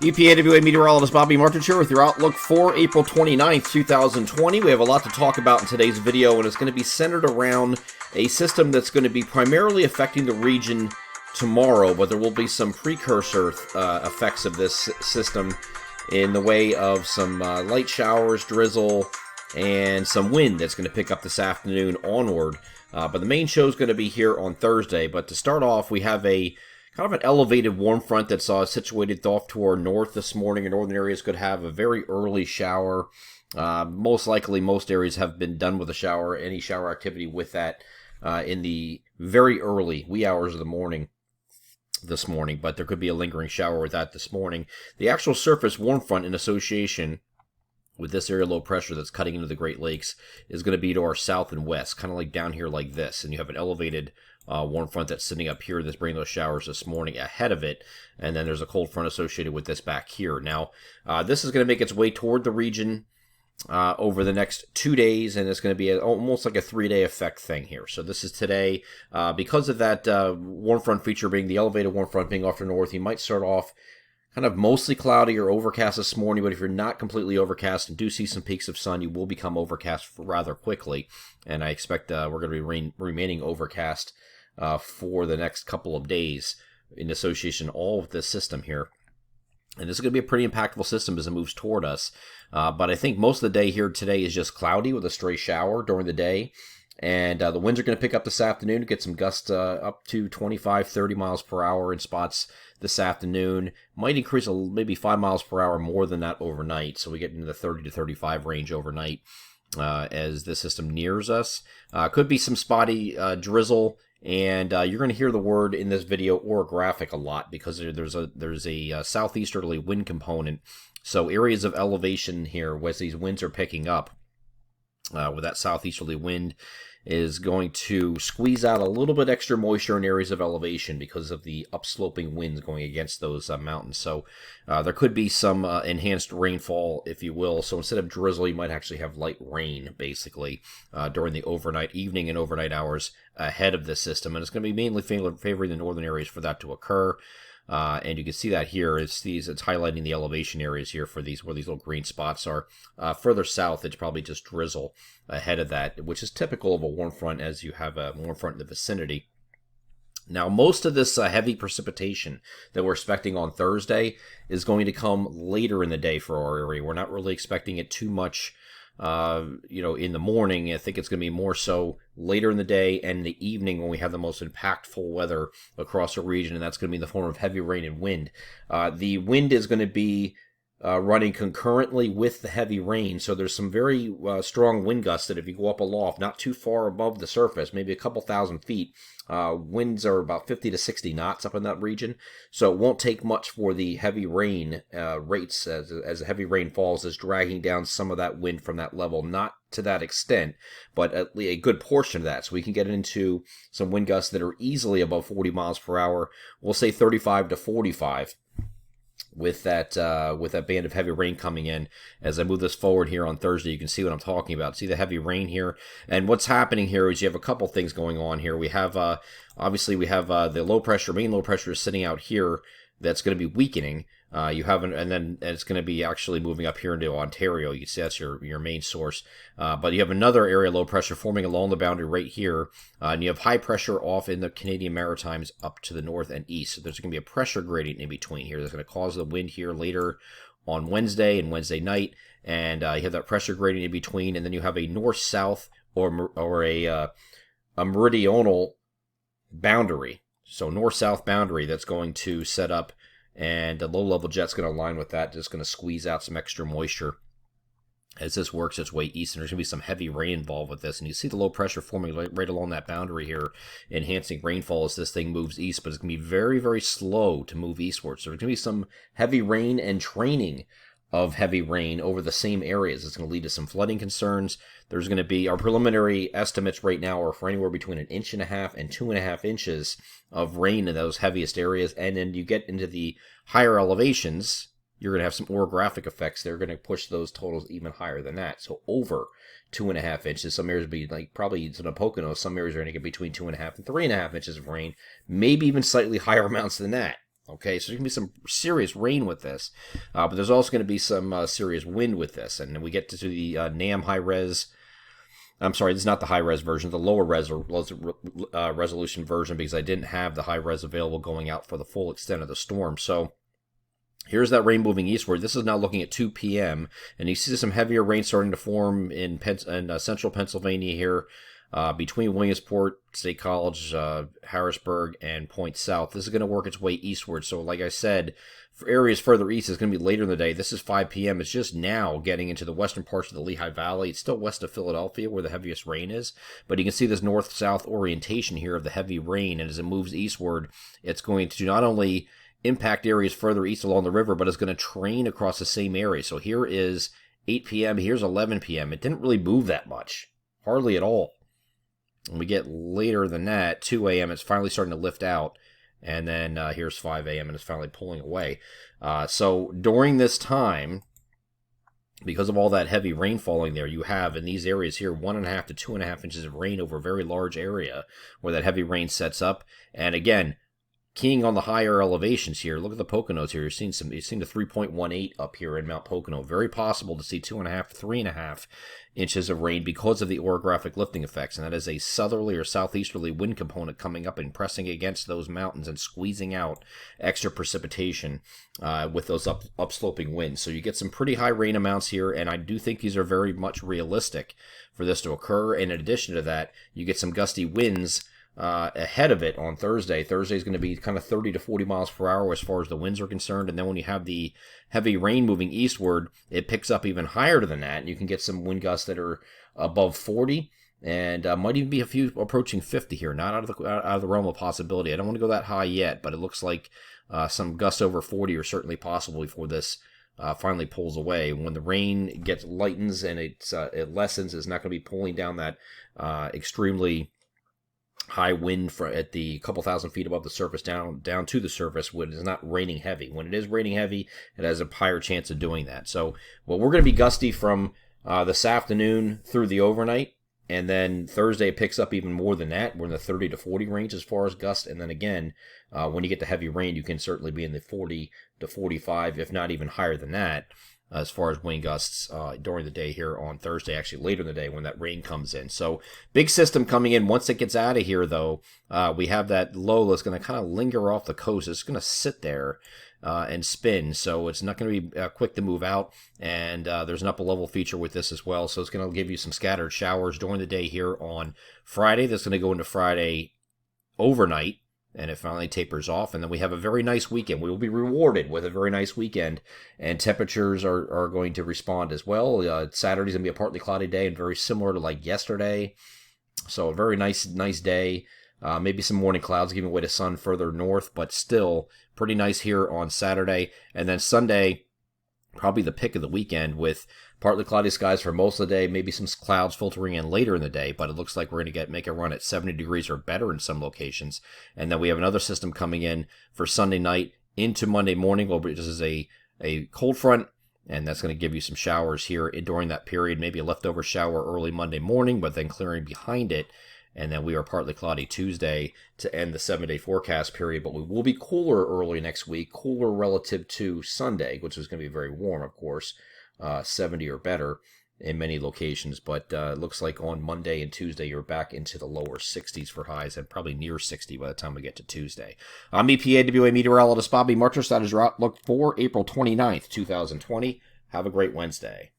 EPAWA meteorologist Bobby Martin here with your outlook for April 29th, 2020. We have a lot to talk about in today's video, and it's going to be centered around a system that's going to be primarily affecting the region tomorrow, but there will be some precursor effects of this system in the way of some light showers, drizzle, and some wind that's going to pick up this afternoon onward. But the main show is going to be here on Thursday. But to start off, we have a kind of an elevated warm front that's situated off to our north this morning. In northern areas could have a very early shower. Most likely, most areas have been done with a shower, any shower activity with that in the very early wee hours of the morning this morning. But there could be a lingering shower with that this morning. The actual surface warm front in association with this area low pressure that's cutting into the Great Lakes is going to be to our south and west, kind of like down here like this. And you have an elevated warm front that's sitting up here that's bringing those showers this morning ahead of it. And then there's a cold front associated with this back here. Now, this is going to make its way toward the region over the next 2 days, and it's going to be almost like a 3-day effect thing here. So this is today. Because of that warm front feature being the elevated warm front being off to the north, you might start off kind of mostly cloudy or overcast this morning, but if you're not completely overcast and do see some peaks of sun, you will become overcast rather quickly. And I expect we're going to be remaining overcast for the next couple of days in association all with this system here. And this is going to be a pretty impactful system as it moves toward us. But I think most of the day here today is just cloudy with a stray shower during the day. And the winds are going to pick up this afternoon, get some gusts up to 25, 30 miles per hour in spots this afternoon. Might increase maybe 5 miles per hour more than that overnight. So we get into the 30 to 35 range overnight as the system nears us. Could be some spotty drizzle. And you're going to hear the word in this video orographic a lot because there's a southeasterly wind component. So areas of elevation here, where these winds are picking up with that southeasterly wind, is going to squeeze out a little bit extra moisture in areas of elevation because of the upsloping winds going against those mountains. So there could be some enhanced rainfall, if you will. So instead of drizzle, you might actually have light rain, basically, during the evening and overnight hours ahead of this system. And it's going to be mainly favoring the northern areas for that to occur. And you can see that here. It's highlighting the elevation areas here for where these little green spots are. Further south, it's probably just drizzle ahead of that, which is typical of a warm front as you have a warm front in the vicinity. Now, most of this heavy precipitation that we're expecting on Thursday is going to come later in the day for our area. We're not really expecting it too much in the morning. I think it's going to be more so later in the day and in the evening when we have the most impactful weather across the region, and that's going to be in the form of heavy rain and wind. The wind is going to be running concurrently with the heavy rain, so there's some very strong wind gusts that if you go up aloft, not too far above the surface, maybe a couple thousand feet, winds are about 50 to 60 knots up in that region, so it won't take much for the heavy rain rates as the heavy rain falls is dragging down some of that wind from that level, not to that extent, but at least a good portion of that. So we can get into some wind gusts that are easily above 40 miles per hour. We'll say 35 to 45 with that band of heavy rain coming in. As I move this forward here on Thursday, you can see what I'm talking about. See the heavy rain here, and what's happening here is you have a couple things going on here. We have obviously we have the main low pressure is sitting out here that's going to be weakening. And then it's going to be actually moving up here into Ontario. You can see that's your main source. But you have another area low pressure forming along the boundary right here. And you have high pressure off in the Canadian Maritimes up to the north and east. So there's going to be a pressure gradient in between here that's going to cause the wind here later on Wednesday and Wednesday night. And you have that pressure gradient in between. And then you have a north-south or a meridional boundary. So north-south boundary that's going to set up, and the low-level jet's going to align with that, just going to squeeze out some extra moisture as this works its way east. And there's going to be some heavy rain involved with this. And you see the low pressure forming right along that boundary here, enhancing rainfall as this thing moves east. But it's going to be very, very slow to move eastward. So there's going to be some heavy rain and training of heavy rain over the same areas. It's going to lead to some flooding concerns. There's going to be, our preliminary estimates right now are for anywhere between 1.5 inches and 2.5 inches of rain in those heaviest areas. And then you get into the higher elevations, you're going to have some orographic effects. They're going to push those totals even higher than that. So over 2.5 inches. Some areas will be like probably in the Poconos. Some areas are going to get between 2.5 and 3.5 inches of rain. Maybe even slightly higher amounts than that Okay, so there's going to be some serious rain with this, but there's also going to be some serious wind with this. And then we get to the NAM high-res. I'm sorry, this is not the high-res version, the lower resolution version, because I didn't have the high-res available going out for the full extent of the storm. So here's that rain moving eastward. This is now looking at 2 p.m., and you see some heavier rain starting to form in central Pennsylvania here, between Williamsport, State College, Harrisburg, and Point South. This is going to work its way eastward. So like I said, for areas further east, it's going to be later in the day. This is 5 p.m. It's just now getting into the western parts of the Lehigh Valley. It's still west of Philadelphia where the heaviest rain is. But you can see this north-south orientation here of the heavy rain. And as it moves eastward, it's going to not only impact areas further east along the river, but it's going to train across the same area. So here is 8 p.m., here's 11 p.m. It didn't really move that much, hardly at all. When we get later than that, 2 a.m., it's finally starting to lift out. And then here's 5 a.m., and it's finally pulling away. So during this time, because of all that heavy rain falling there, you have in these areas here 1.5 to 2.5 inches of rain over a very large area where that heavy rain sets up. And again, keying on the higher elevations here, look at the Poconos here. You're seeing the 3.18 up here in Mount Pocono. Very possible to see 2.5 to 3.5 inches of rain because of the orographic lifting effects, and that is a southerly or southeasterly wind component coming up and pressing against those mountains and squeezing out extra precipitation with those upsloping winds. So you get some pretty high rain amounts here, and I do think these are very much realistic for this to occur. And in addition to that, you get some gusty winds ahead of it on Thursday. Thursday is going to be kind of 30 to 40 miles per hour as far as the winds are concerned. And then when you have the heavy rain moving eastward, it picks up even higher than that. And you can get some wind gusts that are above 40 and might even be a few approaching 50 here. Not out of the realm of possibility. I don't want to go that high yet, but it looks like some gusts over 40 are certainly possible before this finally pulls away. When the rain lightens and it lessens, it's not going to be pulling down that extremely high wind at the couple thousand feet above the surface down to the surface when it's not raining heavy. When it is raining heavy, it has a higher chance of doing that. So, well, we're going to be gusty from this afternoon through the overnight, and then Thursday it picks up even more than that. We're in the 30 to 40 range as far as gusts, and then again, when you get to heavy rain, you can certainly be in the 40 to 45, if not even higher than that, as far as wind gusts during the day here on Thursday, actually later in the day when that rain comes in. So big system coming in. Once it gets out of here, though, we have that low that's going to kind of linger off the coast. It's going to sit there and spin, so it's not going to be quick to move out. And there's an upper level feature with this as well, so it's going to give you some scattered showers during the day here on Friday. That's going to go into Friday overnight, and it finally tapers off, and then we have a very nice weekend. We will be rewarded with a very nice weekend, and temperatures are going to respond as well. Saturday's going to be a partly cloudy day, and very similar to like yesterday. So a very nice day. Maybe some morning clouds giving way to sun further north, but still pretty nice here on Saturday. And then Sunday, probably the pick of the weekend with partly cloudy skies for most of the day, maybe some clouds filtering in later in the day, but it looks like we're going to make a run at 70 degrees or better in some locations. And then we have another system coming in for Sunday night into Monday morning. Well, this is a cold front, and that's going to give you some showers here during that period, maybe a leftover shower early Monday morning, but then clearing behind it. And then we are partly cloudy Tuesday to end the 7-day forecast period, but we will be cooler early next week, cooler relative to Sunday, which is going to be very warm, of course. 70 or better in many locations, but it looks like on Monday and Tuesday you're back into the lower 60s for highs and probably near 60 by the time we get to Tuesday. I'm EPAWA meteorologist Bobby Marcher. That is your outlook for April 29th, 2020. Have a great Wednesday.